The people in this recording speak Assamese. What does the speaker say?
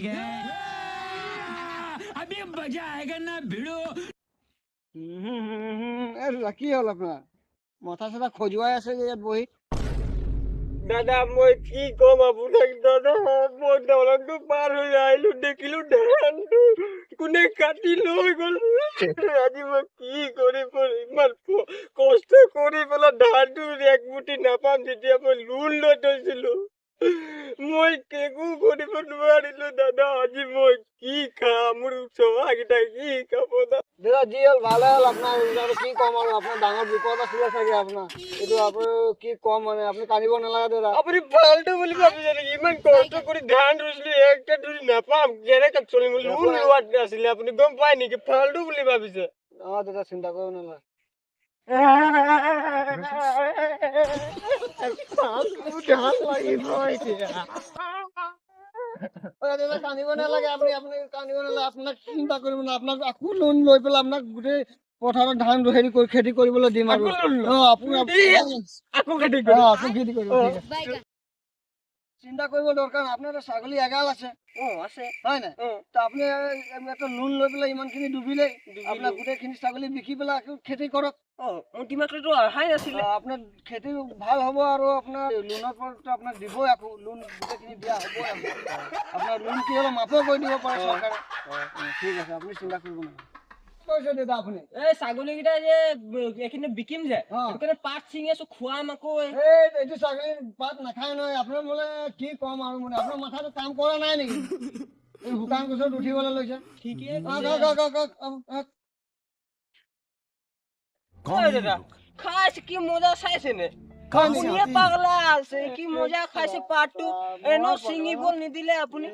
के अभी मजा आएगा ना भिड़ो। কি হল আপনাৰ মাথা চাথা খজুৱাই আছে যে ইয়াত বহি দাদা মই কি কম আপোনাক দাদা মই দলংটো পাৰ হৈ আহিলো দেখিলো ধানটো কোনে কাটি লৈ গ'ল আজি মই কি কৰিম ইমান কষ্ট কৰি পেলাই ধানটো এক মুঠি নাপাম যেতিয়া মই লোন লৈ থৈছিলো মই একো কৰিব নোৱাৰিলো দাদা আজি মই কি খাম মোৰ চোৱাকেইটা কি খাব দাদা যি হল ভালে হল আপনার কি কম আর আপনার ডাঙর বিপদ আছিলে চাগে আপনার এইটো আপনার কি কম মানে আপনি কান্দিব নালাগে দাদা আপুনি ফাল্টু বুলি ভাবিছে নেকি ইমান কষ্ট কৰি ধান ৰুইছিলো একটা ধৰি নাপাম কেনেকে চলিম লোন লোৱাত আছিলে আপুনি গম পায় নেকি ফাল্টু বুলি ভাবিছে দাদা চিন্তা কৰিব নালাগে দাদা কান্দিব নালাগে আপনি কান্দিব নালাগে আপোনাক চিন্তা কৰিব না আপোনাক আকৌ লোন লৈ পেলাই আপোনাক গোটেই পথাৰত ধান হেৰি কৰি খেতি কৰিবলৈ দিম আৰু আপুনি আকৌ খেতি আকৌ খেতি কৰিব চিন্তা কৰিব দৰকাৰ আপোনাৰ ছাগলী এগাল আছে আছে হয় নাই তো আপুনি একটা লোন লৈ পেলাই ইমানখিনি ডুবিলে আপোনাৰ গোটেইখিনি ছাগলী বিকি পেলাই আকৌ খেতি কৰক মোৰ দিমাগটো অহাই নাছিলে আপোনাৰ খেতি ভাল হ'ব আৰু আপোনাৰ লোনৰ পৰতো আপোনাক দিবই আকৌ লোন গোটেইখিনি দিয়া হ'বই আপোনাৰ লোন কি হ'লে মাফো কৰি দিব পাৰে চৰকাৰে ঠিক আছে আপুনি চিন্তা কৰিব নালাগে কৈছে দাদা আপুনি এই ছাগলীকেইটা যে এইখিনি বিকিম যে সেইকাৰণে পাত ছিঙি আছো খুৱাম আকৌ এইটো ছাগলী পাত নাখায় নহয় আপোনাৰ বোলে কি কম আৰু মানে আপোনাৰ মাথাটো কাম কৰা নাই নেকি এই শুকান গছত উঠিবলৈ লৈছে ঠিকে দাদা খাইছে কি মজা চাইছে নে শুনিয়ে পাগলা আছে কি মজা খাইছে পাতটো এনে ছিঙিব নিদিলে আপুনি